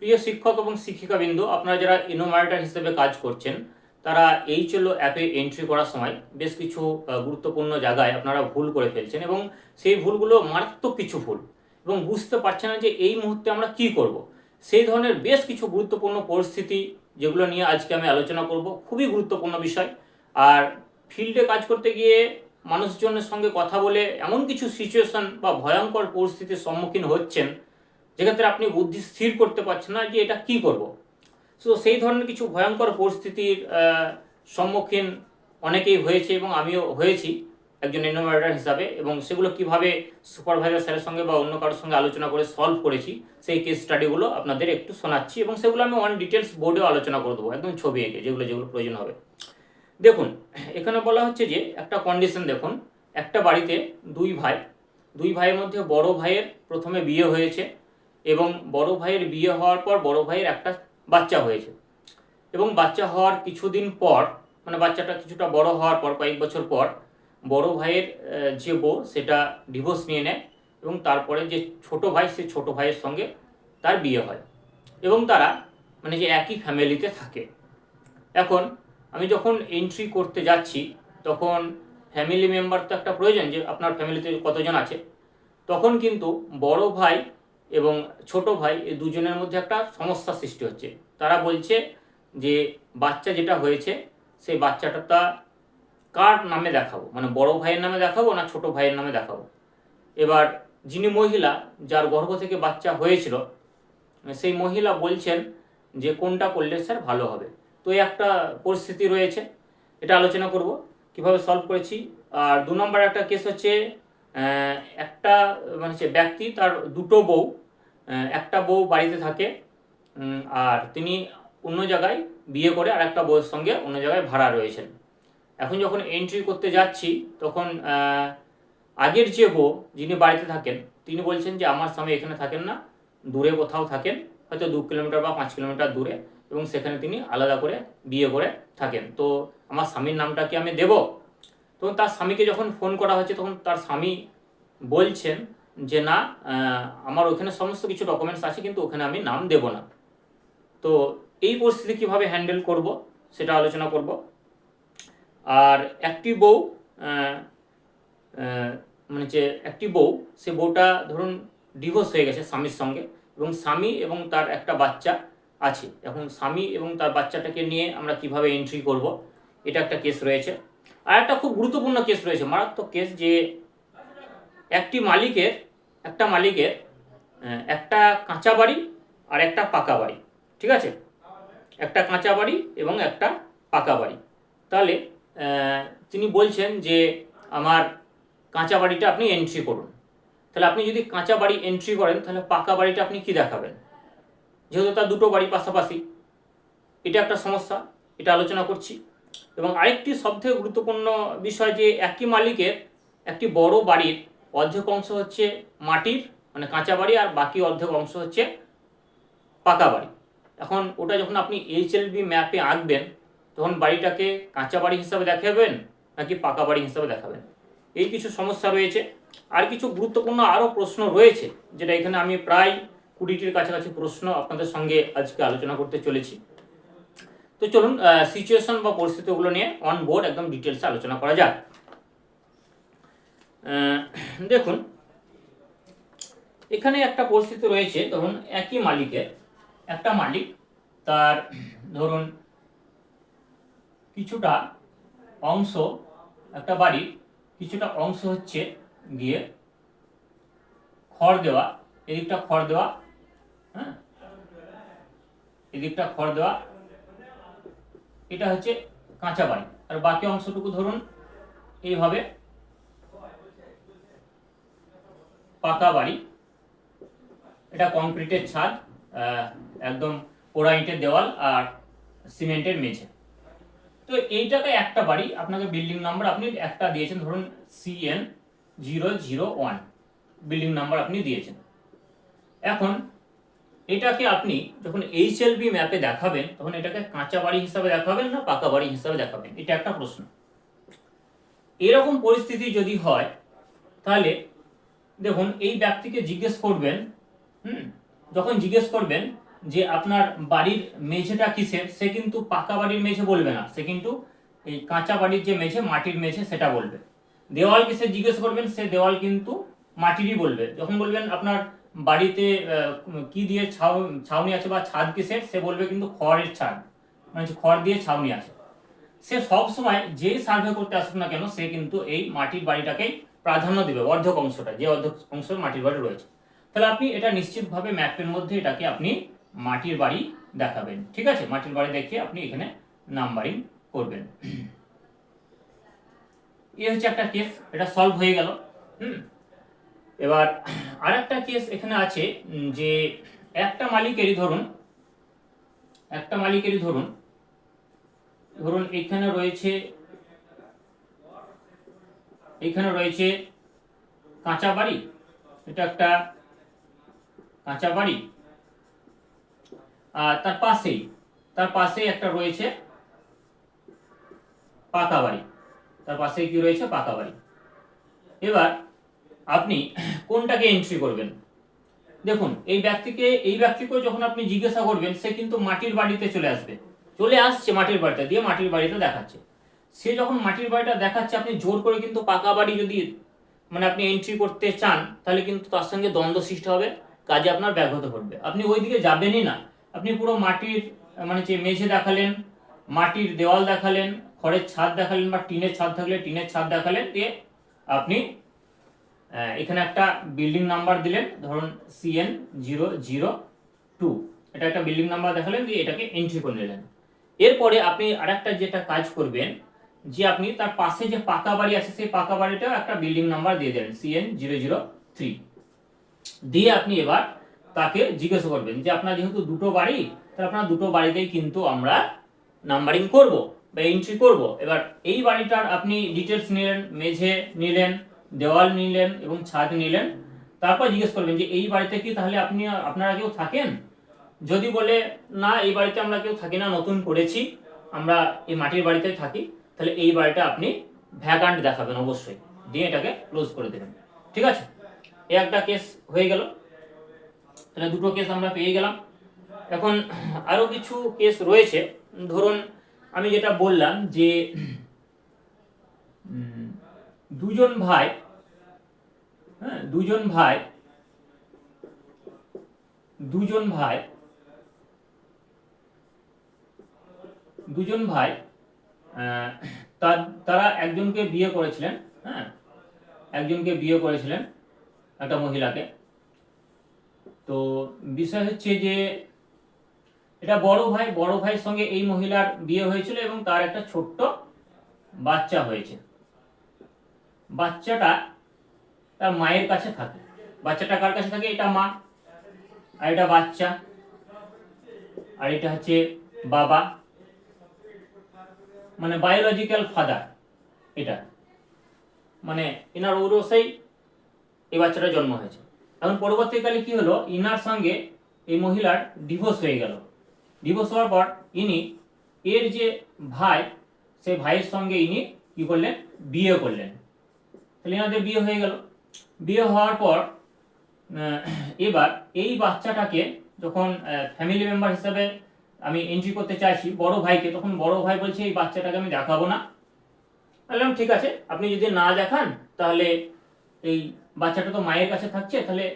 প্রিয় শিক্ষক এবং শিক্ষিকাবৃন্দ, আপনারা যারা এনোমারেটর হিসেবে কাজ করছেন তারা এইচএলও অ্যাপে এন্ট্রি করার সময় বেশ কিছু গুরুত্বপূর্ণ জায়গায় আপনারা ভুল করে ফেলছেন এবং সেই ভুলগুলো মারাত্মক কিছু ভুল এবং বুঝতে পারছেন না যে এই মুহূর্তে আমরা কি করব। সেই ধরনের বেশ কিছু গুরুত্বপূর্ণ পরিস্থিতি যেগুলো নিয়ে আজকে আমি আলোচনা করব, খুবই গুরুত্বপূর্ণ বিষয়। আর ফিল্ডে কাজ করতে গিয়ে মানুষজনের সঙ্গে কথা বলে এমন কিছু সিচুয়েশন বা ভয়ঙ্কর পরিস্থিতির সম্মুখীন হচ্ছেন যেক্ষেত্রে আপনি বুদ্ধি স্থির করতে পারছেন না যে এটা কি করব। সো সেই ধরনের কিছু ভয়ঙ্কর পরিস্থিতির সম্মুখীন অনেকেই হয়েছে এবং আমিও হয়েছি একজন এনোমারেটর হিসাবে, এবং সেগুলো কিভাবে সুপারভাইজার স্যারের সঙ্গে বা অন্য কারোর সঙ্গে আলোচনা করে সলভ করেছি সেই কেস স্টাডিগুলো আপনাদের একটু শোনাচ্ছি এবং সেগুলো আমি অন ডিটেলস বোর্ডেও আলোচনা করে দেবো, একদম ছবি এঁকে যেগুলো যেগুলো প্রয়োজন হবে। দেখুন, এখানে বলা হচ্ছে যে একটা কন্ডিশন দেখুন, একটা বাড়িতে দুই ভাইয়ের মধ্যে বড় ভাইয়ের প্রথমে বিয়ে হয়েছে এবং বড় ভাইয়ের বিয়ে হওয়ার পর বড় ভাইয়ের একটা বাচ্চা হয়েছে এবং বাচ্চা হওয়ার কিছুদিন পর, মানে বাচ্চাটা কিছুটা বড় হওয়ার পর কয়েক বছর পর বড় ভাইয়ের যে বউ সেটা ডিভোর্স নিয়ে নেয় এবং তারপরে যে ছোট ভাই, সে ছোট ভাইয়ের সঙ্গে তার বিয়ে হয় এবং তারা মানে যে একই ফ্যামিলিতে থাকে। এখন আমি যখন এন্ট্রি করতে যাচ্ছি তখন ফ্যামিলি মেম্বার তো একটা প্রয়োজন, যে আপনার ফ্যামিলিতে কতজন আছে। তখন কিন্তু বড় ভাই এবং ছোট ভাই এই দুজনের মধ্যে একটা সমস্যা সৃষ্টি হচ্ছে। তারা বলছে যে বাচ্চা যেটা হয়েছে সেই বাচ্চাটা কার নামে দেখাবো, মানে বড় ভাইয়ের নামে দেখাবো না ছোট ভাইয়ের নামে দেখাবো। এবার যিনি মহিলা, যার গর্ভ থেকে বাচ্চা হয়েছিল, সেই মহিলা বলছেন যে কোনটা করলে স্যার ভালো হবে। তো এই একটা পরিস্থিতি রয়েছে, এটা আলোচনা করব কিভাবে সলভ করেছি। আর 2 নম্বর একটা কেস হচ্ছে একটা মানে সে ব্যক্তি, তার দুটো বউ, একটা বউ বাড়িতে থাকে আর তিনি অন্য জায়গায় বিয়ে করে আর একটা বউয়ের সঙ্গে অন্য জায়গায় ভাড়া রয়েছেন। এখন যখন এন্ট্রি করতে যাচ্ছি তখন আগের যে বউ যিনি বাড়িতে থাকেন তিনি বলছেন যে আমার স্বামী এখানে থাকেন না, দূরে কোথাও থাকেন, হয়তো 2 কিলোমিটার বা 5 কিলোমিটার দূরে, এবং সেখানে তিনি আলাদা করে বিয়ে করে থাকেন। তো আমার স্বামীর নামটা কি আমি দেব? তখন তার স্বামীকে যখন ফোন করা হচ্ছে তখন তার স্বামী বলছেন যে না, আমার ওখানে সমস্ত কিছু ডকুমেন্টস আছে কিন্তু ওখানে আমি নাম দেব না। তো এই পরিস্থিতি কিভাবে হ্যান্ডেল করব সেটা আলোচনা করব। আর একটি বউ মানে যে একটি বউ, সে বউটা ধরুন ডিভোর্স হয়ে গেছে স্বামীর সঙ্গে এবং স্বামী এবং তার একটা বাচ্চা আছে। এখন স্বামী এবং তার বাচ্চাটাকে নিয়ে আমরা কিভাবে এন্ট্রি করব, এটা একটা কেস রয়েছে। আর একটা খুব গুরুত্বপূর্ণ কেস রয়েছে, মারাত্মক কেস, যে একটা মালিকের একটা কাঁচা বাড়ি আর একটা পাকা বাড়ি, ঠিক আছে, একটা কাঁচা বাড়ি এবং একটা পাকা বাড়ি। তাহলে তিনি বলছেন যে আমার কাঁচা বাড়িটা আপনি এন্ট্রি করুন। তাহলে আপনি যদি কাঁচা বাড়ি এন্ট্রি করেন তাহলে পাকা বাড়িটা আপনি কি দেখাবেন, যেহেতু তার দুটো বাড়ি পাশাপাশি। এটা একটা সমস্যা, এটা আলোচনা করছি। এবং আরেকটি সবথেকে গুরুত্বপূর্ণ বিষয়, যে একই মালিকের একটি বড় বাড়ির অর্ধেক অংশ হচ্ছে মাটির মানে কাঁচা বাড়ি আর বাকি অর্ধেক অংশ হচ্ছে পাকা বাড়ি। এখন ওটা যখন আপনি এইচএলবি ম্যাপে আঁকবেন তখন বাড়িটাকে কাঁচা বাড়ি হিসাবে দেখাবেন নাকি পাকা বাড়ি হিসাবে দেখাবেন, এই কিছু সমস্যা রয়েছে। আর কিছু গুরুত্বপূর্ণ আরও প্রশ্ন রয়েছে, যেটা এখানে আমি প্রায় 20টির কাছাকাছি প্রশ্ন আপনাদের সঙ্গে আজকে আলোচনা করতে চলেছি। তো চলুন সিচুয়েশন বা পরিস্থিতিগুলো নিয়ে অন বোর্ড একদম ডিটেলসে আলোচনা করা যাক। দেখুন, এখানে একটা পরিস্থিতি রয়েছে, ধরুন একই মালিকের একটা মালিক, তার ধরুন কিছুটা অংশ, একটা বাড়ির কিছুটা অংশ হচ্ছে গিয়ে খড় দেওয়া, এদিকটা খড় দেওয়া, হ্যাঁ, এদিকটা খড় দেওয়া, এটা হচ্ছে কাঁচা বাড়ি। আর বাকি অংশটুকু ধরুন এইভাবে পাকা বাড়ি, এটা কংক্রিটের ছাদ, একদম পোড়া ইটের দেওয়াল আর সিমেন্টের মেঝে। তো এইটাকে একটা বাড়ি, আপনাকে বিল্ডিং নাম্বার আপনি একটা দিয়েছেন, ধরুন CN001 বিল্ডিং নাম্বার আপনি দিয়েছেন। এখন এটাকে আপনি যখন এইচএলবি ম্যাপে দেখাবেন তখন এটাকে কাঁচা বাড়ি হিসাবে দেখাবেন না পাকা বাড়ি হিসাবে দেখাবেন, এটা একটা প্রশ্ন। এরকম পরিস্থিতি যদি হয় তাহলে দেখুন এই ব্যক্তিকে জিজ্ঞেস করবেন, যখন জিজ্ঞেস করবেন যে আপনার বাড়ির মেঝেটা কিসের, সে কিন্তু পাকা বাড়ির মেঝে বলবে না, সে কিন্তু এই কাঁচা বাড়ির যে মেঝে, মাটির মেঝে, সেটা বলবে। দেওয়াল কিসের জিজ্ঞেস করবেন, সে দেওয়াল কিন্তু মাটিরই বলবে। যখন বলবেন আপনার বাড়িতে কি দিয়ে ছাউনি আছে বা ছাদ কিসের, সে বলবে কিন্তু খড়ের ছাদ, মানে খড় দিয়ে ছাউনি আছে। সে সব সময় যেই সার্ভে করতে আসুক না কেন, সে কিন্তু এই মাটির বাড়িটাকেই প্রাধান্য দেবে, অর্ধেক অংশটা, যে অর্ধেক অংশ মাটির বাড়ি রয়েছে। তাহলে আপনি এটা নিশ্চিতভাবে ম্যাপের মধ্যে এটাকে আপনি মাটির বাড়ি দেখাবেন। ঠিক আছে, মাটির বাড়ি দেখিয়ে আপনি এখানে নাম্বারিং করবেন। এ হচ্ছে একটা কেস, এটা সলভ হয়ে গেল। এবার আর একটা কেস এখানে আছে, যে একটা মালিকেরই ধরুন এখানে রয়েছে কাঁচা বাড়ি, এটা একটা কাঁচা বাড়ি, আর তার পাশেই একটা রয়েছে পাকা বাড়ি, তার পাশে কি রয়েছে পাকা বাড়ি। এবার আপনি কোনটাকে এন্ট্রি করবেন? দেখুন, এই ব্যক্তিকে যখন আপনি জিজ্ঞাসা করবেন, সে কিন্তু মাটির বাড়িতে চলে আসছে মাটির বাড়িটা দিয়ে, মাটির বাড়িটা দেখাচ্ছে। সে যখন মাটির বাড়িটা দেখাচ্ছে, আপনি জোর করে কিন্তু পাকা বাড়ি যদি মানে আপনি এন্ট্রি করতে চান, তাহলে কিন্তু তার সঙ্গে দ্বন্দ্ব সৃষ্টি হবে, কাজে আপনার ব্যাঘাত ঘটবে। আপনি ওইদিকে যাবেনই না, আপনি পুরো মাটির মানে যে মেঝে দেখালেন, মাটির দেওয়াল দেখালেন, খড়ের ছাদ দেখালেন, বা টিনের ছাদ থাকলে টিনের ছাদ দেখালেন, দিয়ে আপনি এখানে একটা বিল্ডিং নাম্বার দিলেন, ধরুন CN002, এটা একটা বিল্ডিং নাম্বার দেখালেন, দিয়ে এটাকে এন্ট্রি করে নিলেন। এরপরে আপনি আরেকটা যেটা কাজ করবেন, যে আপনি তার পাশে যে পাকা বাড়ি আছে, সেই পাকা বাড়িটাও একটা বিল্ডিং নাম্বার দিয়ে দেবেন, CN003, দিয়ে আপনি এবার তাকে জিজ্ঞাসা করবেন যে আপনার যেহেতু দুটো বাড়ি, তাহলে আপনার দুটো বাড়িতেই কিন্তু আমরা নাম্বারিং করব বা এন্ট্রি করব। এবার এই বাড়িটার আপনি ডিটেলস নিলেন, মেঝে নিলেন, দেওয়াল নিলেন এবং ছাদ নিলেন। তারপর জিজ্ঞেস করবেন যে এই বাড়িতে কি তাহলে আপনারা কেউ থাকেন? যদি বলে না, এই বাড়িতে আমরা কেউ থাকি না, নতুন করেছি, আমরা এই মাটির বাড়িতেই থাকি, তাহলে এই বাড়িটা আপনি ভ্যাকান্ট দেখাবেন অবশ্যই, দিয়ে এটাকে ক্লোজ করে দেবেন। ঠিক আছে, এই একটা কেস হয়ে গেল। তাহলে দুটো কেস আমরা পেয়ে গেলাম। এখন আরো কিছু কেস রয়েছে। ধরুন আমি যেটা বললাম যে দুজন ভাই তারা একজনকে বিয়ে করেছিলেন, একটা মহিলাকে। তো বিষয় হচ্ছে যে এটা বড় ভাইয়ের সঙ্গে এই মহিলার বিয়ে হয়েছিল এবং তার একটা ছোট্ট বাচ্চা হয়েছে। বাচ্চাটা তার মায়ের কাছে থাকে। বাচ্চাটা কার কাছে থাকে? এটা মা, আর এটা বাচ্চা, আর এটা হচ্ছে বাবা, মানে বায়োলজিক্যাল ফাদার। এটা মানে ইনার ঔরসেই এই বাচ্চাটা জন্ম হয়েছে। এখন পরবর্তীকালে কি হলো, ইনার সঙ্গে এই মহিলার ডিভোর্স হয়ে গেল। ডিভোর্স হওয়ার পর ইনি এর যে ভাই, সেই ভাইয়ের সঙ্গে ইনি কি করলেন? বিয়ে করলেন। তাহলে এনাদের বিয়ে হয়ে গেল। বিয়ে হওয়ার পর এবার এই বাচ্চাটাকে যখন ফ্যামিলি মেম্বার হিসাবে আমি এন্ট্রি করতে চাইছি বড় ভাইকে, তখন বড় ভাই বলছে এই বাচ্চাটাকে আমি দেখাবো না। বললাম ঠিক আছে, আপনি যদি না দেখান তাহলে এই বাচ্চাটা তো মায়ের কাছে থাকছে, তাহলে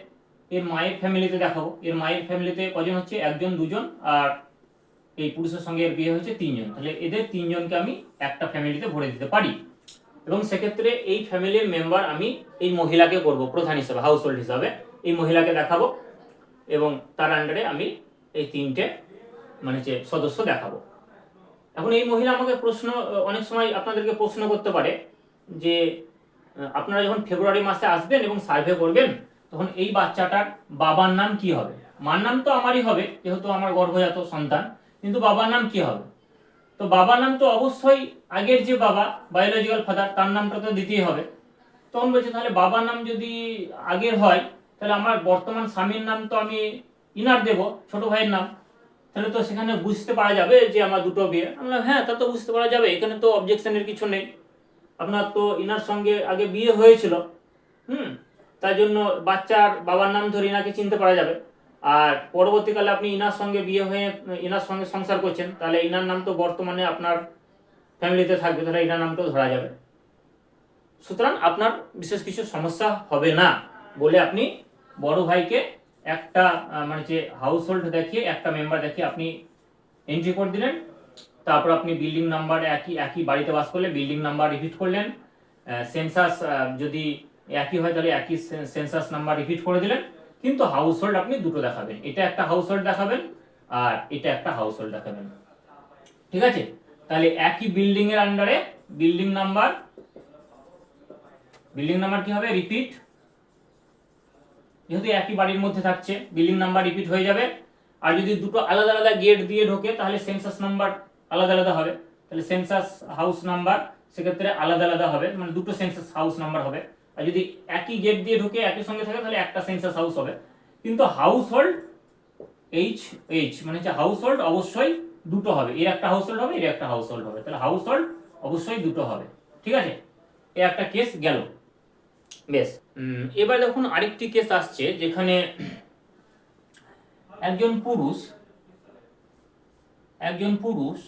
এর মায়ের ফ্যামিলিতে দেখাবো। এর মায়ের ফ্যামিলিতে কজন হচ্ছে? একজন, দুজন, আর এই পুরুষের সঙ্গে এর বিয়ে হয়েছে তিনজন। তাহলে এদের তিনজনকে আমি একটা ফ্যামিলিতে ভরে দিতে পারি, এবং সেক্ষেত্রে এই ফ্যামিলির মেম্বার আমি এই মহিলাকে করব প্রধান হিসাবে, হাউস হোল্ড হিসাবে এই মহিলাকে দেখাবো, এবং তার আন্ডারে আমি এই তিনটে মানে যে সদস্য দেখাবো। এখন এই মহিলা আমাকে অনেক সময় আপনাদেরকে প্রশ্ন করতে পারে যে আপনারা যখন ফেব্রুয়ারি মাসে আসবেন এবং সার্ভে করবেন, তখন এই বাচ্চাটার বাবার নাম কি হবে? মার নাম তো আমারই হবে, যেহেতু আমার গর্ভজাত সন্তান, কিন্তু বাবার নাম কি হবে? তো বাবার নাম তো অবশ্যই আগের যে বাবা, বায়োলজিক্যাল ফাদার, তার নামটা তো দিতেই হবে। তখন বলছে তাহলে বাবার নাম যদি আগের হয়, তাহলে আমার বর্তমান স্বামীর নাম তো আমি ইনার দেব, ছোট ভাইয়ের নাম। তাহলে তো সেখানে বুঝতে পারা যাবে যে আমার দুটো বিয়ে। আমরা হ্যাঁ, তা তো বুঝতে পারা যাবে, এখানে তো অবজেকশনের কিছু নেই। আপনার তো ইনার সঙ্গে আগে বিয়ে হয়েছিল, তাই জন্য বাচ্চার বাবার নাম ধরে ইনাকে চিনতে পারা যাবে। আর পরবর্তীকালে আপনি ইনার সঙ্গে বিয়ে হয়ে ইনার সঙ্গে সংসার করছেন, তাহলে ইনার নাম তো বর্তমানে আপনার ফ্যামিলিতে থাকবে, তাহলে ইনার নামটাও ধরা যাবে। সুতরাং আপনার বিশেষ কিছু সমস্যা হবে না বলে আপনি বড় ভাইকে একটা মানে যে হাউস হোল্ড দেখিয়ে একটা মেম্বার দেখিয়ে আপনি এন্ট্রি করে দিলেন। তারপর আপনি বিল্ডিং নাম্বার একই বাড়িতে বাস করলে বিল্ডিং নাম্বার রিপিট করলেন। সেন্সাস যদি একই হয় তাহলে একই সেন্সাস নাম্বার রিপিট করে দিলেন, কিন্তু হাউস হোল্ড আপনি দুটো দেখাবেন, এটা একটা হাউস হোল্ড দেখাবেন আর এটা একটা হাউস হোল্ড দেখাবেন। ঠিক আছে, তাহলে একই বিল্ডিং এর আন্ডারে বিল্ডিং নাম্বার কি হবে রিপিট, যেহেতু একই বাড়ির মধ্যে থাকছে বিল্ডিং নাম্বার রিপিট হয়ে যাবে। আর যদি দুটো আলাদা আলাদা গেট দিয়ে ঢোকে তাহলে সেন্সাস নাম্বার আলাদা আলাদা হবে, তাহলে সেন্সাস হাউস নাম্বার সেক্ষেত্রে আলাদা আলাদা হবে, মানে দুটো সেন্সাস হাউস নাম্বার হবে। আর যদি একই গেট দিয়ে ঢোকে একই সঙ্গে থাকে তাহলে একটা সেন্সাস হাউস হবে। কিন্তু হাউস হোল্ড এইচ মানে হচ্ছে হাউস হোল্ড অবশ্যই দুটো হবে, এর একটা হাউস হোল্ড হবে এর একটা হাউস হোল্ড হবে, তাহলে হাউস হোল্ড অবশ্যই দুটো হবে। ঠিক আছে, এ একটা কেস গেল। বেশ, এবার দেখুন আরেকটি কেস আসছে যেখানে একজন পুরুষ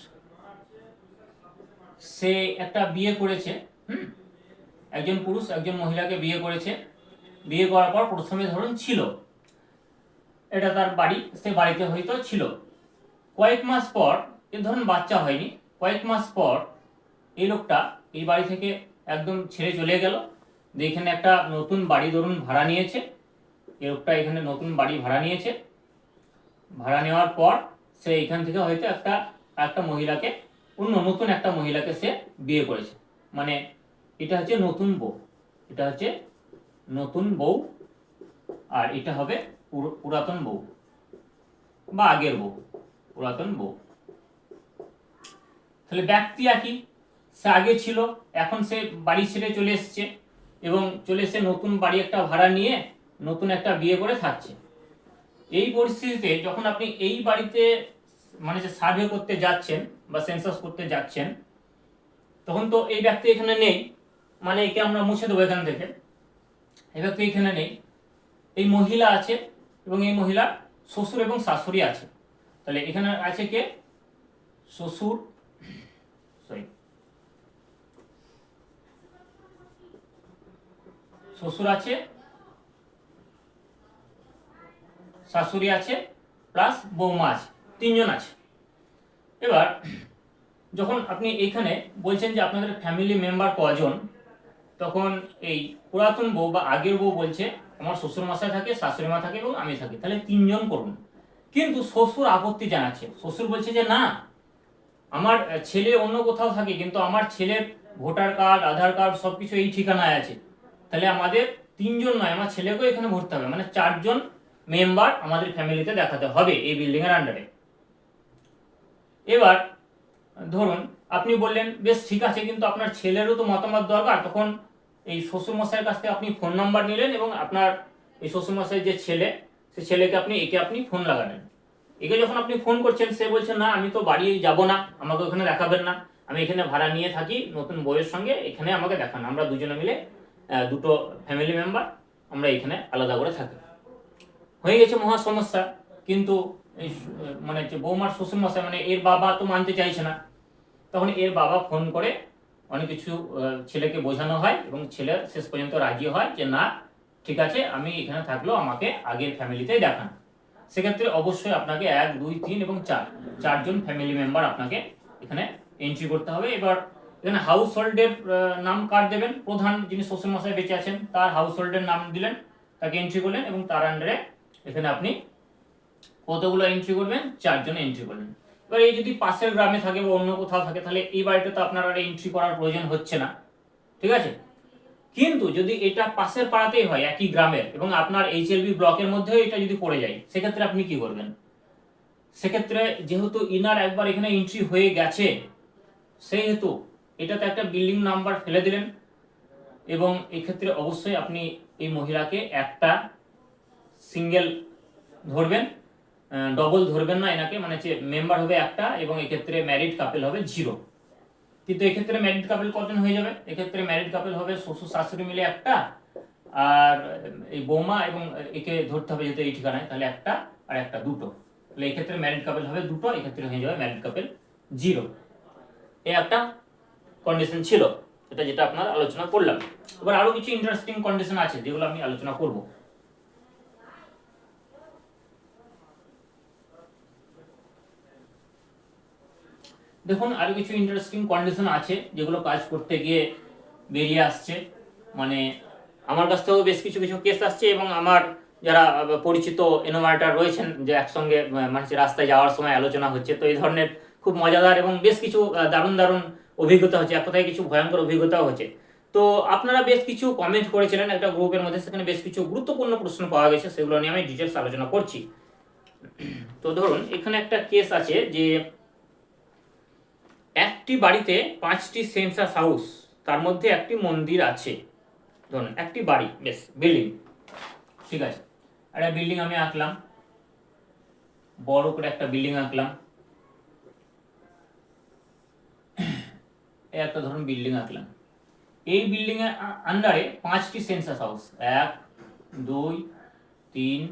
সে একটা বিয়ে করেছে। একজন পুরুষ একজন মহিলাকে বিয়ে করেছে, বিয়ে করার পর প্রথমে ধরুন ছিল, এটা তার বাড়ি, সে বাড়িতে হয়তো ছিল। কয়েক মাস পর ধরুন বাচ্চা হয়নি, কয়েক মাস পর এই লোকটা এই বাড়ি থেকে একদম ছেড়ে চলে গেল, এখানে একটা নতুন বাড়ি ধরুন ভাড়া নিয়েছে। এই লোকটা এখানে নতুন বাড়ি ভাড়া নিয়েছে, ভাড়া নেওয়ার পর সে এখান থেকে হয়তো একটা মহিলাকে নতুন একটা মহিলাকে সে বিয়ে করেছে, মানে এটা হচ্ছে নতুন বউ, এটা হচ্ছে নতুন বউ আর এটা হবে পুরাতন বউ বা আগের বউ, পুরাতন বউ। তাহলে ব্যক্তি একই, সে আগে ছিল, এখন সে বাড়ি ছেড়ে চলে এসছে এবং চলে এসে নতুন বাড়ি একটা ভাড়া নিয়ে নতুন একটা বিয়ে করে থাকছে। এই পরিস্থিতিতে যখন আপনি এই বাড়িতে মানে যে সার্ভে করতে যাচ্ছেন বা সেন্সাস করতে যাচ্ছেন, তখন তো এই ব্যক্তি এখানে নেই, মানে একে আমরা মুছে দেবো এখান থেকে, এই ব্যক্তি এখানে নেই, এই মহিলা আছে এবং এই মহিলা শ্বশুর এবং শাশুড়ি আছে। তাহলে এখানে আছে কে, শ্বশুর আছে, শাশুড়ি আছে প্লাস বৌমা আছে, তিনজন আছে। এবার যখন আপনি এইখানে বলছেন যে আপনাদের ফ্যামিলি মেম্বার কজন, তখন এই পুরাতন বউ বা আগের বউ বলছে আমার শ্বশুর মশাই থাকে, শাশুড়ি মা থাকে এবং আমি থাকি, তাহলে তিনজন করুন। কিন্তু শ্বশুর আপত্তি জানাচ্ছে, শ্বশুর বলছে যে না, আমার ছেলে অন্য কোথাও থাকে কিন্তু আমার ছেলের ভোটার কার্ড আধার কার্ড সবকিছু এই ঠিকানায় আছে, তাহলে আমাদের তিনজন নয় আমার ছেলেকেও এখানে ভরতে হবে, মানে চারজন মেম্বার আমাদের ফ্যামিলিতে দেখাতে হবে এই বিল্ডিং এর আন্ডারে। এবার ধরুন আপনি বললেন বেশ ঠিক আছে, কিন্তু আপনার ছেলেরও তো মতামত দরকার, তখন এই শ্বশুরমশাইয়ের কাছ থেকে আপনি ফোন নাম্বার নিলেন এবং আপনার এই শ্বশুরমশাই যে ছেলে, সে ছেলেকে আপনি ফোন লাগালেন। একে যখন আপনি ফোন করছেন সে বলছে না আমি তো বাড়ি যাব না, আমাকে ওখানে দেখাবেন না, আমি এখানে ভাড়া নিয়ে থাকি নতুন বউয়ের সঙ্গে, এখানে আমাকে দেখান, আমরা দুজনে মিলে দুটো ফ্যামিলি মেম্বার আমরা এখানে আলাদা করে থাকি। হয়ে গেছে মহা সমস্যা। কিন্তু এই মানে যে বৌমার শ্বশুরমশাই মানে এর বাবা তো মানতে চাইছে না, তখন এর বাবা ফোন করে অনেক কিছু ছেলেকে বোঝানো হয় এবং ছেলে শেষ পর্যন্ত রাজি হয় যে না ঠিক আছে আমি এখানে থাকলেও আমাকে আগের ফ্যামিলিতেই দেখান। সেক্ষেত্রে অবশ্যই আপনাকে 1, 2, 3 এবং 4জন ফ্যামিলি মেম্বার আপনাকে এখানে এন্ট্রি করতে হবে। এবার এখানে হাউস হোল্ডের নাম কার দেবেন, প্রধান যিনি শ্বশুরমশাই বেঁচে আছেন তার হাউস হোল্ডের নাম দিলেন, তাকে এন্ট্রি করলেন এবং তার আন্ডারে এখানে আপনি কতগুলো এন্ট্রি করবেন, 4জন এন্ট্রি করলেন। এবার এই যদি পাশের গ্রামে থাকে বা অন্য কোথাও থাকে তাহলে এই বাড়িতে তো আপনার আর এন্ট্রি করার প্রয়োজন হচ্ছে না, ঠিক আছে। কিন্তু যদি এটা পাশের পাড়াতেই হয় একই গ্রামের এবং আপনার HLB ব্লকের মধ্যেও এটা যদি পড়ে যায় সেক্ষেত্রে আপনি কি করবেন, সেক্ষেত্রে যেহেতু ইনার একবার এখানে এন্ট্রি হয়ে গেছে সেহেতু এটাতে একটা বিল্ডিং নাম্বার ফেলে দিলেন এবং এক্ষেত্রে অবশ্যই আপনি এই মহিলাকে একটা সিঙ্গেল ধরবেন, ডবল ধরবেন না এনাকে, মানে যে মেম্বার হবে একটা এবং এক্ষেত্রে ম্যারিড কাপেল হবে 0। কিন্তু এক্ষেত্রে ম্যারিড কাপেল কজন হয়ে যাবে, এক্ষেত্রে ম্যারিড কাপেল হবে শ্বশুর শাশুড়ি মিলে একটা, আর এই বৌমা এবং একে ধরতে হবে যেহেতু এই ঠিকানায়, তাহলে একটা আর একটা দুটো, তাহলে এই ক্ষেত্রে ম্যারিড কাপল হবে দুটো, এই ক্ষেত্রে হয়ে যাবে ম্যারিড কাপল 0। এই একটা কন্ডিশন ছিল, যেটা আপনার আলোচনা করলাম। এবার আরো কিছু ইন্টারেস্টিং কন্ডিশন আছে যেগুলো আমি আলোচনা করব। দেখুন আরো কিছু ইন্টারেস্টিং কন্ডিশন আছে যেগুলো কাজ করতে গিয়ে বেরিয়ে আসছে, মানে আমার কাছ থেকেও বেশ কিছু কিছু কেস আসছে, এবং আমার যারা পরিচিত এনোমার্টার রয়েছেন যে একসঙ্গে মানে রাস্তায় যাওয়ার সময় আলোচনা হচ্ছে, তো এই ধরনের খুব মজাদার এবং বেশ কিছু দারুণ দারুণ অভিজ্ঞতা হচ্ছে, এক কথায় কিছু ভয়ঙ্কর অভিজ্ঞতাও হচ্ছে। তো আপনারা বেশ কিছু কমেন্ট করেছিলেন একটা গ্রুপের মধ্যে, সেখানে বেশ কিছু গুরুত্বপূর্ণ প্রশ্ন পাওয়া গেছে, সেগুলো নিয়ে আমি ডিটেলস আলোচনা করছি। তো ধরুন এখানে একটা কেস আছে যে একটি বাড়িতে 5টি সেন্সাস হাউস, তার মধ্যে একটি মন্দির আছে। ধরুন একটি বাড়ি, বেশ বিল্ডিং, ঠিক আছে, একটা বিল্ডিং আমি আঁকলাম, বড় করে একটা বিল্ডিং আঁকলাম, এই একটা ধরুন বিল্ডিং আঁকলাম। এই বিল্ডিং এর আন্ডারে 5টি সেন্সাস হাউস, 1 2 3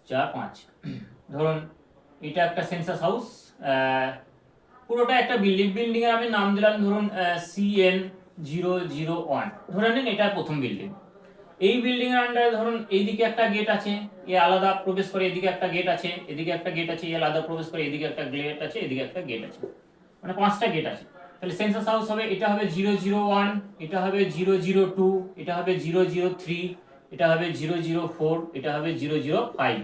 4 5। ধরুন এটা একটা সেন্সাস হাউস, পুরোটা একটা বিল্ডিং এর আমি নাম দিলাম ধরুন CN001, ধরে নিন এটা প্রথম বিল্ডিং। এই বিল্ডিং এর আন্ডারে ধরুন এইদিকে একটা গেট আছে, এ আলাদা প্রবেশ করে, এদিকে একটা গেট আছে, এদিকে একটা গেট আছে, এ আলাদা প্রবেশ করে, এদিকে একটা গেট আছে, এদিকে একটা গেট আছে, মানে 5টা গেট আছে। তাহলে সেন্সাস হাউস হবে, এটা হবে 001, এটা হবে 002, এটা হবে 003, এটা হবে 004, এটা হবে 005,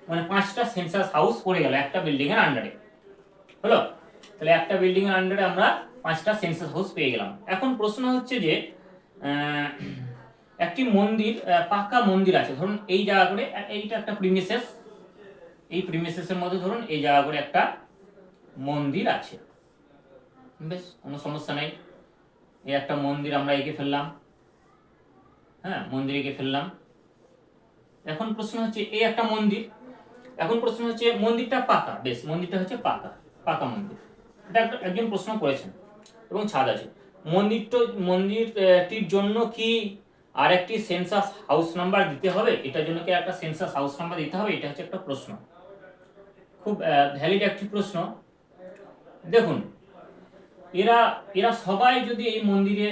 মানে 5টা সেন্সাস হাউস পড়ে গেল একটা বিল্ডিং এর আন্ডারে। হলো, তাহলে একটা বিল্ডিং এর আন্ডারে আমরা 5টা সেন্সাস হাউস পেয়ে গেলাম। এখন প্রশ্ন হচ্ছে যে একটি মন্দির, পাকা মন্দির আছে, ধরুন এই জায়গা করে, এইটা একটা প্রিমিসেস, এই প্রিমিসেসের মধ্যে ধরুন এই জায়গা করে একটা মন্দির আছে, বেশ কোনো সমস্যা নাই। এই একটা মন্দির আমরা এঁকে ফেললাম, হ্যাঁ মন্দির এঁকে ফেললাম। এখন প্রশ্ন হচ্ছে এই একটা মন্দির, এখন প্রশ্ন হচ্ছে মন্দিরটা পাকা, বেশ মন্দিরটা হচ্ছে পাকা, পাকা মন্দির, এটা একজন প্রশ্ন করেছেন এবং ছাদ আছে। মন্দিরটির জন্য কি আর একটি সেন্সাস হাউস নাম্বার দিতে হবে? এটার জন্য কি একটা সেন্সাস হাউস নাম্বার দিতে হবে? এটা হচ্ছে একটা প্রশ্ন, খুব ভ্যালিড একটি প্রশ্ন। দেখুন এরা এরা সবাই যদি এই মন্দিরে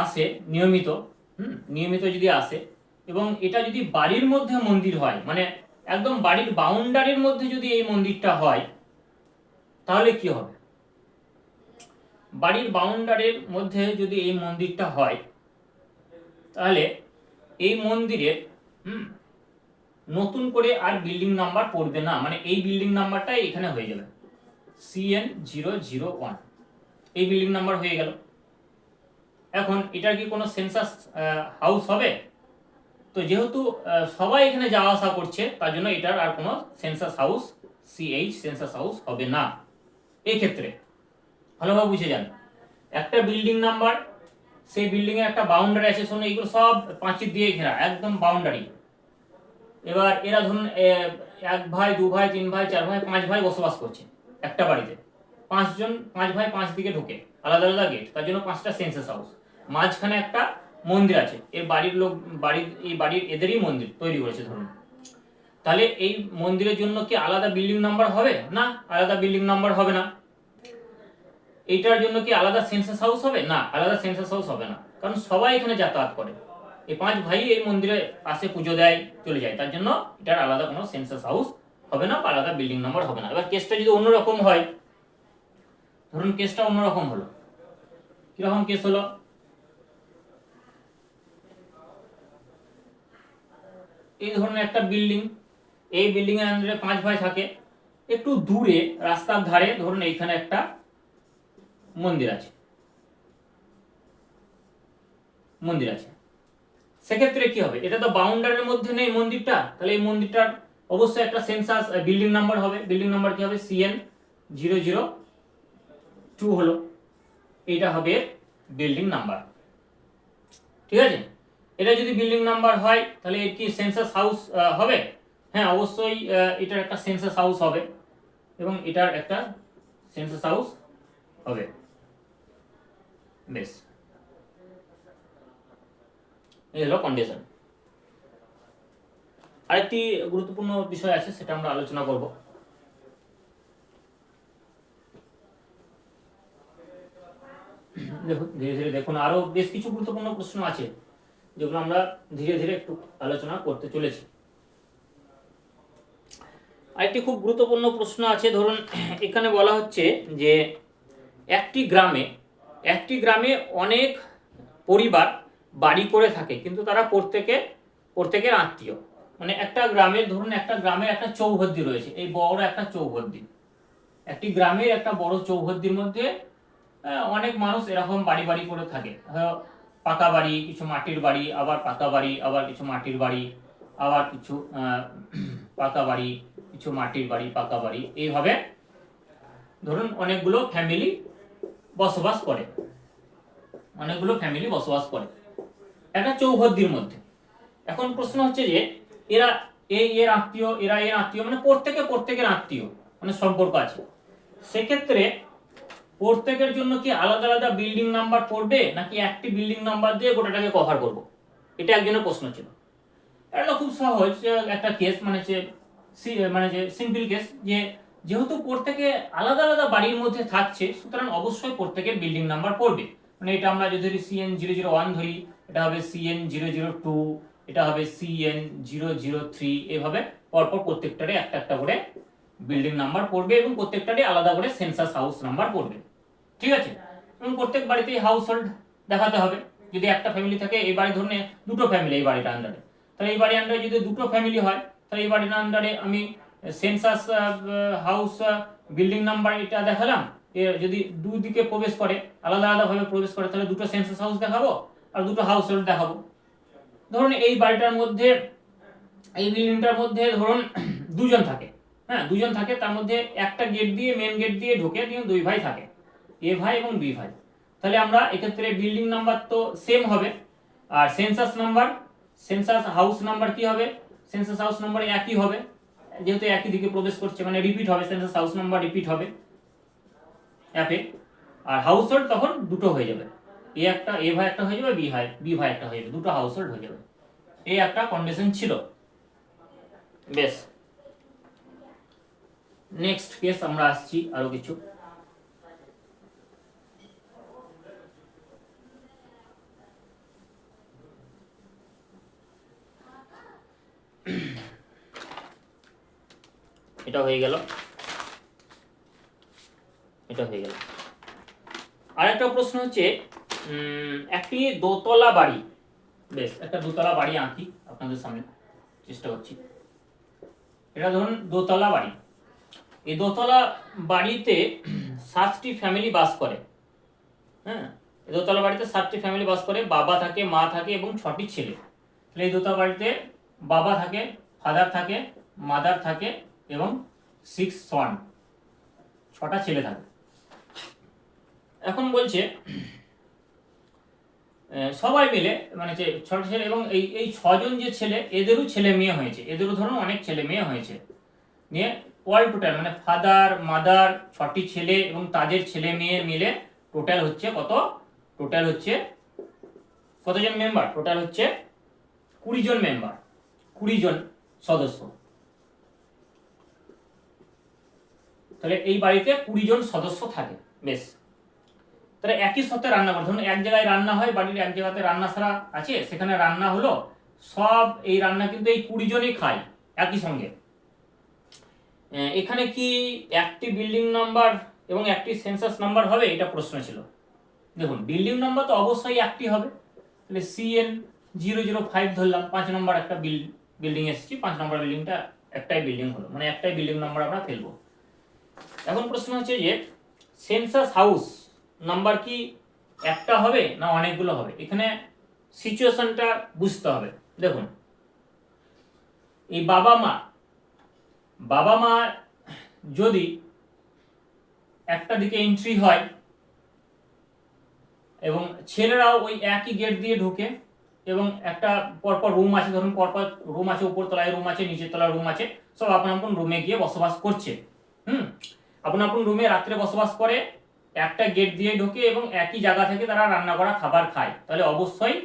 আসে নিয়মিত, নিয়মিত যদি আসে, এবং এটা যদি বাড়ির মধ্যে মন্দির হয়, মানে একদম বাড়ির বাউন্ডারির মধ্যে যদি এই মন্দিরটা হয়, তাহলে কি হবে? বাড়ির বাউন্ডারির মধ্যে যদি এই মন্দিরটা হয়, তাহলে এই মন্দিরের নতুন করে আর বিল্ডিং নাম্বার পড়বে না, মানে এই বিল্ডিং নাম্বারটাই এখানে হয়ে যাবে CN001, এই বিল্ডিং নাম্বার হয়ে গেল। এখন এটার কি কোনো সেন্সাস হাউস হবে? তো যেহেতু সবাই এখানে যাওয়া আসা করছে, তার জন্য এটার আর কোনো census house CH census house হবে না। এই ক্ষেত্রে ভালোভাবে বুঝে যান, একটা বিল্ডিং নাম্বার, সেই বিল্ডিং এর একটা বাউন্ডারি আছে, শুনুন এইগুলো সব পাঁচিল দিয়ে ঘেরা, একদম বাউন্ডারি। এবার এরা ধরুন 1 ভাই 2 ভাই 3 ভাই 4 ভাই 5 ভাই বসবাস করছে একটা বাড়িতে, 5 ভাই 5 দিকে ঢোকে, আলাদা আলাদা গেট, তার জন্য 5টা সেন্সাস হাউস। মাঝখানে একটা মন্দির আছে, এই বাড়ির লোক, এই বাড়ির এদেরই মন্দির তৈরি করেছে ধরুন। তাহলে এই মন্দিরের জন্য কি আলাদা বিল্ডিং নাম্বার হবে? না, আলাদা বিল্ডিং নাম্বার হবে না। এইটার জন্য কি আলাদা সেন্সাস হাউস হবে? না, আলাদা সেন্সাস হাউস হবে না, কারণ সবাই এখানে যাতায়াত করে, এই 5 ভাই এই মন্দিরে আসে, পুজো দেয়, চলে যায়, তার জন্য এটার আলাদা কোনো সেন্সাস হাউস হবে না, আলাদা বিল্ডিং নাম্বার হবে না। এবার কেসটা যদি অন্যরকম হয়, ধরুন কেসটা অন্যরকম হলো, কিরকম কেস হলো? এই ধরনের একটা বিল্ডিং, এই বিল্ডিং এর আন্ডারে 5 ভাই থাকে, একটু দূরে রাস্তার ধারে ধরুন এইখানে একটা মন্দির আছে, সেক্ষেত্রে কি হবে? এটা তো বাউন্ডারির মধ্যে নেই মন্দিরটা, তাহলে এই মন্দিরটার অবশ্যই একটা সেন্সাস বিল্ডিং নাম্বার হবে। বিল্ডিং নাম্বার কি হবে? CN002 হলো, এটা হবে বিল্ডিং নাম্বার, ঠিক আছে। এটা যদি বিল্ডিং নাম্বার হয়, তাহলে এর কি সেন্সাস হাউস হবে? হ্যাঁ অবশ্যই এটার একটা সেন্সাস হাউস হবে, এবং এটার একটা সেন্সাস হাউস হবে, বেশ এই হলো কন্ডিশন। আরেকটি গুরুত্বপূর্ণ বিষয় আছে, সেটা আমরা আলোচনা করব। দেখুন, ধীরে ধীরে দেখুন, আরো বেশ কিছু গুরুত্বপূর্ণ প্রশ্ন আছে যেগুলো আমরা ধীরে ধীরে একটু আলোচনা করতে চলেছি। আরেকটি খুব গুরুত্বপূর্ণ প্রশ্ন আছে, ধরুন এখানে বলা হচ্ছে যে একটি গ্রামে অনেক পরিবার বাড়ি করে থাকে, কিন্তু তারা প্রত্যেকের আত্মীয়। মানে একটা গ্রামের, ধরুন একটা গ্রামের একটা চৌহদ্দি রয়েছে, এই বড় একটা চৌহদ্দি, একটি গ্রামের একটা বড় চৌহদ্দির মধ্যে অনেক মানুষ এরকম বাড়ি বাড়ি করে থাকে। পাকা বাড়ি, কিছু মাটির বাড়ি, আবার পাকা বাড়ি, আবার কিছু মাটির বাড়ি, আবার কিছু পাকা বাড়ি, কিছু মাটির বাড়ি, পাকা বাড়ি, এইভাবে ধরুন অনেকগুলো ফ্যামিলি বসবাস করে, একটা চৌহদ্দির মধ্যে। এখন প্রশ্ন হচ্ছে যে এরা এর আত্মীয়, এরা এর আত্মীয়, মানে প্রত্যেকের আত্মীয়, মানে সম্পর্ক আছে। সেক্ষেত্রে প্রত্যেকের জন্য কি আলাদা আলাদা বিল্ডিং নাম্বার পড়বে, নাকি একটি বিল্ডিং নাম্বার দিয়ে গোটাটাকে কভার করব? এটা একজনের প্রশ্ন ছিল। এটা খুব সহজ একটা কেস, মানে যে সিম্পল কেস, যে যেহেতু প্রত্যেকে আলাদা আলাদা বাড়ির মধ্যে থাকছে, সুতরাং অবশ্যই প্রত্যেকের বিল্ডিং নাম্বার পড়বে। মানে এটা আমরা যদি CN001 ধরি, এটা হবে CN002, এটা হবে CN003, এভাবে পরপর প্রত্যেকটারে একটা একটা করে বিল্ডিং নাম্বার পড়বে এবং প্রত্যেকটারে আলাদা করে সেন্সাস হাউস নাম্বার পড়বে। ঠিক আছে? এবং প্রত্যেক বাড়িতেই হাউস হোল্ড দেখাতে হবে। যদি একটা ফ্যামিলি থাকে, এই বাড়ি ধরুন দুটো ফ্যামিলি এই বাড়িটা আন্ডারে, তাহলে এই বাড়ির আন্ডারে যদি দুটো ফ্যামিলি হয়, তাহলে এই বাড়ির আন্ডারে আমি সেন্সাস হাউস বিল্ডিং নাম্বার এটা দেখালাম। যদি দুই দিকে প্রবেশ করে, আলাদা আলাদা ভাবে প্রবেশ করে, তাহলে দুটো সেন্সাস হাউস দেখাবো আর দুটো হাউস হোল্ড দেখাবো। ধরুন এই বাড়িটার মধ্যে, এই বিল্ডিংটার মধ্যে ধরুন দুজন থাকে, হ্যাঁ দুজন থাকে, তার মধ্যে একটা গেট দিয়ে, মেন গেট দিয়ে ঢুকে দিয়ে দুই ভাই থাকে, এ ভাই এবং বি ভাই। তাহলে আমরা এক্ষেত্রে বিল্ডিং নাম্বার তো সেম হবে, আর সেন্সাস হাউস নাম্বার কি হবে? সেন্সাস হাউস নাম্বার একই হবে, যেহেতু একই দিকে প্রবেশ করছে, মানে রিপিট হবে, সেন্সাস হাউস নাম্বার রিপিট হবে অ্যাপে। আর হাউস হোল্ড তখন দুটো হয়ে যাবে, এ ভাই একটা হয়ে যাবে, বি ভাই একটা হয়ে যাবে, দুটো হাউস হোল্ড হয়ে যাবে। এই একটা কন্ডিশন ছিল। বেশ, নেক্সট কেস আমরা আসছি আরো কিছু। এটা হয়ে গেল। আরেকটা প্রশ্ন হচ্ছে একটি দোতলা বাড়ি, বেশ একটা দোতলা বাড়ি আঁকি আপনাদের সামনে, চেষ্টা করছি। এটা ধরুন দোতলা বাড়ি, এই দোতলা বাড়িতে 7টি ফ্যামিলি বাস করে। হ্যাঁ, এই দোতলা বাড়িতে 7টি ফ্যামিলি বাস করে, বাবা থাকে, মা থাকে এবং 6টি ছেলে। তাহলে এই দোতলা বাড়িতে বাবা থাকে, ফাদার থাকে, মাদার থাকে এবং 6 সন, 6টা ছেলে থাকে। এখন বলছে সবাই মিলে, মানে যে 6টা ছেলে এবং এই 6জন যে ছেলে, এদেরও ছেলে মেয়ে হয়েছে, এদেরও ধরুন অনেক ছেলে মেয়ে হয়েছে, নিয়ে অল টোটাল মানে ফাদার মাদার 6টি ছেলে এবং তাদের ছেলে মেয়ে মিলে টোটাল হচ্ছে কত? টোটাল হচ্ছে কতজন মেম্বার? টোটাল হচ্ছে 20 জন মেম্বার, 20 জন সদস্য। তাহলে এই বাড়িতে 20 জন সদস্য থাকে। বেশ, তাহলে একই সাথে রান্না করে, ধরুন এক জায়গায় রান্না হয়, বাড়ির এক জায়গাতে রান্নাশালা আছে, সেখানে রান্না হলো, সব এই রান্না কিন্তু এই 20 জনই খায় একই সঙ্গে। এখানে কি একটি বিল্ডিং নাম্বার এবং একটি সেন্সাস নাম্বার হবে? এটা প্রশ্ন ছিল। দেখুন বিল্ডিং নাম্বার তো অবশ্যই একটি হবে, তাহলে CN005 ধরলাম, 5 নম্বর একটা বিল্ডিং এসেছি, 5 নম্বর বিল্ডিংটা একটাই বিল্ডিং হলো, মানে একটাই বিল্ডিং নাম্বার আমরা ফেলবো। এখন প্রশ্ন হচ্ছে যে সেন্সাস হাউস নাম্বার কি একটা হবে না অনেকগুলো হবে? এখানে সিচুয়েশনটা বুঝতে হবে। দেখুন এই বাবা মা যদি একটা দিকে এন্ট্রি হয় এবং ছেলেরাও ওই একই গেট দিয়ে ঢোকে, এবং একটা পরপর রুম আছে, ধরুন পরপর রুম আছে, উপর তলায় রুম আছে, নিচের তলায় রুম আছে, সব আপন আপন রুমে গিয়ে বসবাস করছে। আপন আপন রুমে রাত্রে বসবাস করে, একটা গেট দিয়ে ঢোকে এবং একই জায়গা থেকে তারা রান্না করা খাবার খায়। তাহলে অবশ্যই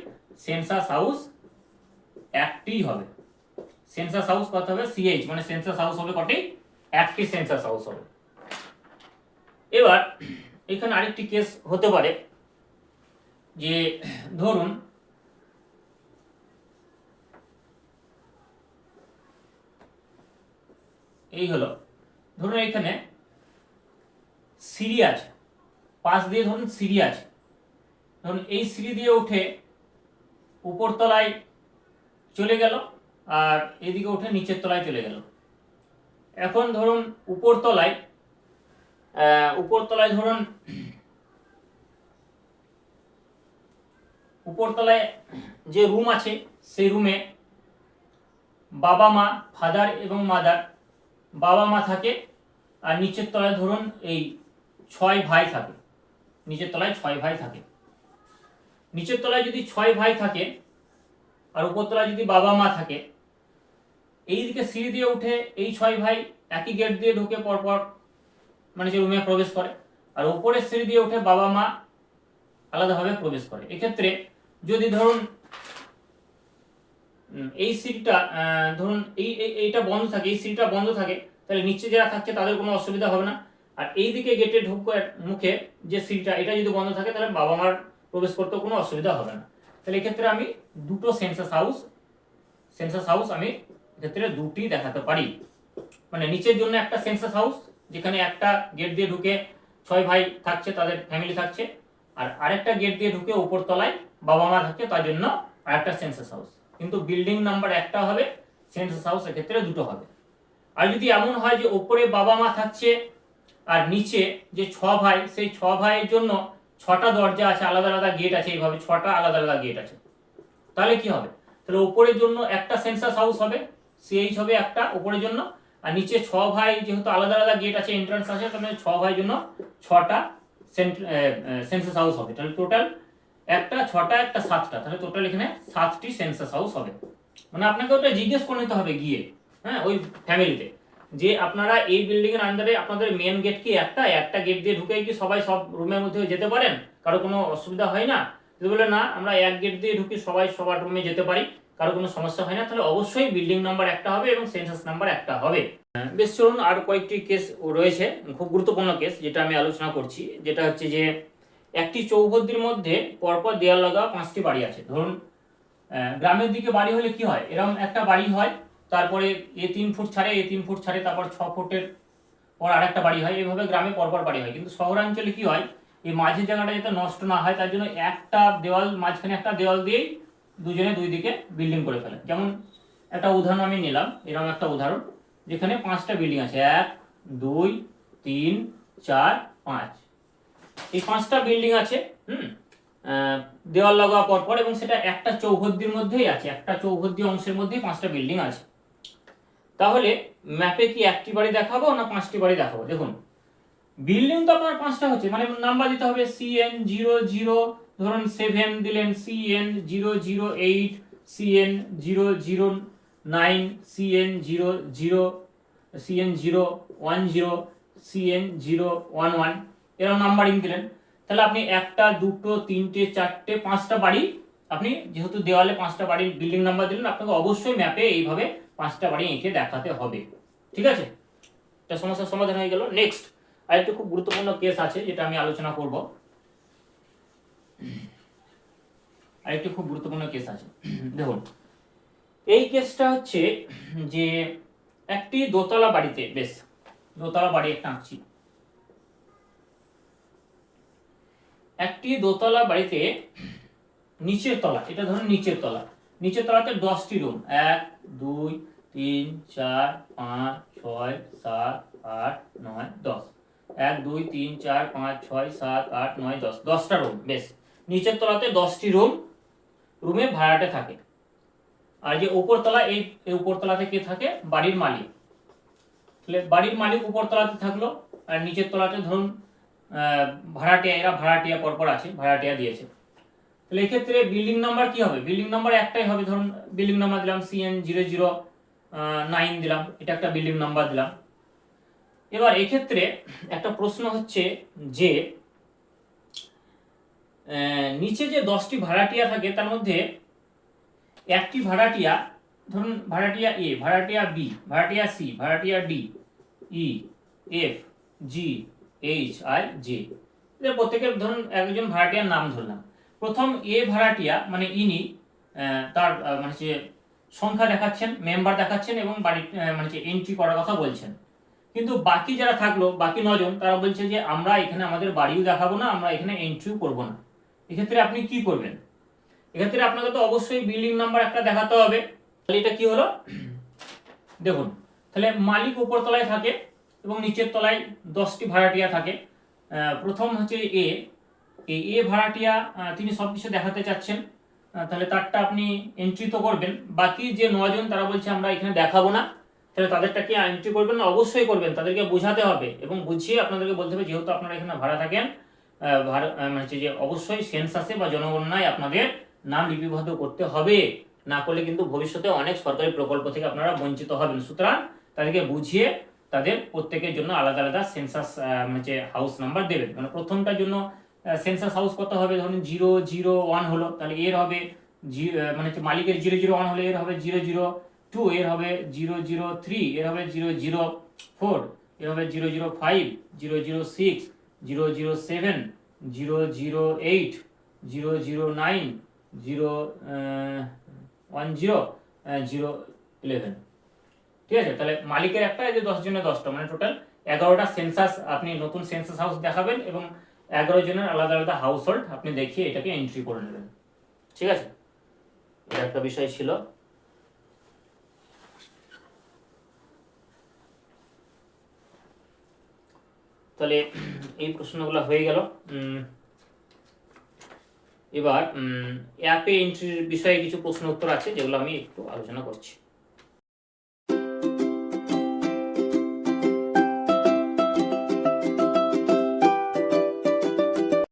সেন্সাস হাউস একটি হবে, সেন্সাস হাউস কত হবে সিএইচ, মানে সেন্সাস হাউস হবে কটি, একটি সেন্সাস হাউস হবে। এবার এখানে আরেকটি কেস হতে পারে যে ধরুন এই হলো, ধরুন এখানে সিঁড়ি আছে, পাশ দিয়ে ধরুন সিঁড়ি আছে, ধরুন এই সিঁড়ি দিয়ে উঠে উপরতলায় চলে গেল আর এদিকে উঠে নিচের তলায় চলে গেল। এখন ধরুন উপরতলায় ধরুন উপরতলায় যে রুম আছে সেই রুমে বাবা মা, ফাদার এবং মাদার, বাবা মা থাকে, আর নিচের তলায় ধরুন এই 6 ভাই থাকে, নিচের তলায় 6 ভাই থাকে। নিচের তলায় যদি 6 ভাই থাকে আর উপরতলায় যদি বাবা মা থাকে, এইদিকে সিঁড়ি দিয়ে উঠে এই 6 ভাই একই গেট দিয়ে ঢুকে পরপর মানে যে রুমে প্রবেশ করে, আর উপরের সিঁড়ি দিয়ে উঠে বাবা মা আলাদাভাবে প্রবেশ করে। এক্ষেত্রে যদি ধরুন এই সিটটা ধরুন এইটা বন্ধ থাকে, এই সিটটা বন্ধ থাকে, তাহলে নিচে যারা থাকছে তাদের কোনো অসুবিধা হবে না। আর এইদিকে গেটে ঢুকার মুখে যে সিটটা এটা যদি বন্ধ থাকে তাহলে বাবা মার প্রবেশ করতে কোনো অসুবিধা হবে না। তাহলে এক্ষেত্রে আমি দুটো সেন্সাস হাউস আমি এক্ষেত্রে দুটি দেখাতে পারি। মানে নিচের জন্য একটা সেন্সাস হাউস যেখানে একটা গেট দিয়ে ঢুকে 6 ভাই থাকছে, তাদের ফ্যামিলি থাকছে, আর আরেকটা গেট দিয়ে ঢুকে উপর তলায় বাবা মা থাকছে, তার জন্য আরেকটা সেন্সাস হাউস। কিন্তু বিল্ডিং নাম্বার একটা হবে, সেন্সাস হাউস এক্ষেত্রে দুটো হবে। আর যদি এমন হয় যে উপরে বাবা মা থাকছে আর নিচে যে 6 ভাই, সেই 6 ভাইয়ের জন্য 6টা দরজা আছে, আলাদা আলাদা গেট আছে, এইভাবে 6টা আলাদা আলাদা গেট আছে, তাহলে কি হবে? তাহলে উপরের জন্য একটা সেন্সাস হাউস হবে, সিএইচ হবে একটা উপরের জন্য, আর নিচে 6 ভাই যেহেতু আলাদা আলাদা গেট আছে, এন্ট্রান্স আছে, তাহলে 6 ভাইয়ের জন্য 6টা সেন্সাস হাউস হবে। তাহলে টোটাল একটা 6টা একটা 7টা, তাহলে টোটাল এখানে 7টি সেন্সাস হাউস হবে। মানে আপনাকে ওটা জিজ্ঞেস করে নিতে হবে গিয়ে, হ্যাঁ, ওই ফ্যামিলিতে, যে আপনারা এই বিল্ডিং এর আন্ডারে আপনাদের মেন গেট কি একটা গেট দিয়ে ঢুকে কি সবাই সব রুমের মধ্যে যেতে পারেন, কারো কোনো অসুবিধা হয় না? যদি বলে না, আমরা এক গেট দিয়ে ঢুকি সবাই সবার রুমে যেতে পারি, কারো কোনো সমস্যা হয় না, তাহলে অবশ্যই বিল্ডিং নাম্বার একটা হবে এবং সেন্সাস নাম্বার একটা হবে। বেশ, চলুন আর কয়েকটি কেস রয়েছে, খুব গুরুত্বপূর্ণ কেস যেটা আমি আলোচনা করছি, যেটা হচ্ছে যে একটি চৌহদ্দির মধ্যে পরপর দেয়াল লাগা 5টি বাড়ি আছে। ধরুন গ্রামের দিকে বাড়ি হলে কি হয়, এরকম একটা বাড়ি হয়, তারপরে এ 3 ফুট ছাড়ে, তারপর 6 ফুটের পর আরেকটা বাড়ি হয়, এইভাবে গ্রামে পরপর বাড়ি হয়। কিন্তু শহরাঞ্চলে কি হয়, এই মাঝের জায়গাটা যাতে নষ্ট না হয় তার জন্য একটা দেওয়াল, মাঝখানে একটা দেওয়াল দিয়েই দুজনে দুই দিকে বিল্ডিং করে ফেলে। যেমন একটা উদাহরণ আমি নিলাম, এরকম একটা উদাহরণ যেখানে 5টা বিল্ডিং আছে, 1 2 3 4 5, এই 5টা বিল্ডিং আছে দেওয়াল লাগা পরপর, এবং সেটা একটা চৌহদ্দির মধ্যেই আছে, একটা চৌহদ্দি অংশের মধ্যেই 5টা বিল্ডিং আছে। তাহলে ম্যাপে কি একটি বাড়ি দেখাবো না 5টি বাড়ি দেখাবো? দেখুন বিল্ডিং তো আপনার 5টা হচ্ছে, মানে নাম্বার দিতে হবে CN00, ধরুন 7 দিলেন, CN008, CN009, CN00, CN010, CN011, এরকম নাম্বারিং দিলেন। তাহলে আপনি 1টা 2টো 3টে 4টে 5টা বাড়ি, আপনি যেহেতু দেওয়ালে 5টা বাড়ির বিল্ডিং নাম্বার দিলেন, আপনাকে অবশ্যই ম্যাপে এইভাবে 5টা বাড়ি এঁকে দেখাতে হবে। ঠিক আছে, এটা সমস্যার সমাধান হয়ে গেল। নেক্সট আরেকটি খুব গুরুত্বপূর্ণ কেস আছে যেটা আমি আলোচনা করব। আরেকটি খুব গুরুত্বপূর্ণ কেস আছে, দেখুন এই কেসটা হচ্ছে যে একটি দোতলা বাড়িতে, বেশ দোতলা বাড়ি একটা আঁকছি, একটি দোতলা বাড়িতে নিচের তলা, এটা ধরুন নিচের তলাতে 10টি রুম, 1 2 3 4 5 6 7 8 9 10, 1 2 3 4 5 6 7 8 9 10, 10টা রুম। বেশ, নিচের তলাতে 10টি রুমে ভাড়াটে থাকে। আর যে উপরতলা, এই উপরতলাতে কে থাকে? বাড়ির মালিক। তাহলে বাড়ির মালিক উপরতলাতে থাকলো, আর নিচের তলাতে ধরুন ভাড়াটিয়া, এরা ভাড়াটিয়া পরপর আছে, ভাড়াটিয়া দিয়েছে। তাহলে এক্ষেত্রে বিল্ডিং নাম্বার কি হবে? বিল্ডিং নাম্বার একটাই হবে, ধরুন বিল্ডিং নাম্বার দিলাম CN009 দিলাম, এটা একটা বিল্ডিং নাম্বার দিলাম। এবার এক্ষেত্রে একটা প্রশ্ন হচ্ছে যে নিচে যে 10টি ভাড়াটিয়া থাকে তার মধ্যে একটি ভাড়াটিয়া ধরুন ভাড়াটিয়া এ, ভাড়াটিয়া বি, ভাড়াটিয়া সি, ভাড়াটিয়া D, E, F, G, H, I, J, এদের প্রত্যেকের ধরুন একজন ভাড়াটিয়ার নাম ধরলাম। প্রথম এ ভাড়াটিয়া মানে ইনি তার মানে যে সংখ্যা দেখাচ্ছেন, মেম্বার দেখাচ্ছেন এবং বাড়ি মানে যে এন্ট্রি করার কথা বলছেন। কিন্তু বাকি যারা থাকলো, বাকি 9 জন, তারা বলছে যে আমরা এখানে আমাদের বাড়িও দেখাবো না, আমরা এখানে এন্ট্রিও করবো না। এক্ষেত্রে আপনি কি করবেন? এক্ষেত্রে আপনাকে তো অবশ্যই বিল্ডিং নাম্বার একটা দেখাতে হবে। তাহলে এটা কি হলো দেখুন, তাহলে মালিক উপর তলায় থাকে এবং নিচের তলায় 10টি ভাড়াটিয়া থাকে। প্রথম হচ্ছে এ ভাড়াটিয়া, তিনি সবকিছু দেখাতে চাচ্ছেন, তাহলে তারটা আপনি এন্ট্রি তো করবেন। বাকি যে 9 জন তারা বলছে আমরা এখানে দেখাবো না, তাহলে তাদেরটা কি এন্ট্রি করবেন না? অবশ্যই করবেন। তাদেরকে বোঝাতে হবে এবং বুঝিয়ে আপনাদেরকে বলতে হবে যেহেতু আপনারা এখানে ভাড়া থাকেন, মানে যে অবশ্যই সেন্সাসে বা জনগণনায় আপনাদের নাম লিপিবদ্ধ করতে হবে, না করলে কিন্তু ভবিষ্যতে অনেক সরকারি প্রকল্প থেকে আপনারা বঞ্চিত হবেন। সুতরাং তাদেরকে বুঝিয়ে তাদের প্রত্যেকের জন্য আলাদা আলাদা সেন্সাস মানে যে হাউস নাম্বার দেবেন। মানে প্রথমটার জন্য সেন্সাস হাউস কত হবে, ধরুন 001 হলো, তাহলে এর হবে মানে মালিকের 001 হলে এর হবে 002, এর হবে 003, এর হবে 004, এর হবে 005, 006, 007, 008, 009, 011, ঠিক আছে। তাহলে মালিকের একটা, এই যে 10 জনের 10টা, মানে টোটাল 11টা সেন্সাস আপনি নতুন সেন্সাস হাউস দেখাবেন এবং 11 জনের আলাদা আলাদা হাউস হোল্ড আপনি দেখিয়ে এটাকে এন্ট্রি করে নেবেন। ঠিক আছে, এটা একটা বিষয় ছিল। তাহলে এই প্রশ্নগুলো হয়ে গেল। এবার অ্যাপে এন্ট্রির বিষয়ে কিছু প্রশ্ন উত্তর আছে যেগুলো আমি একটু আলোচনা করছি।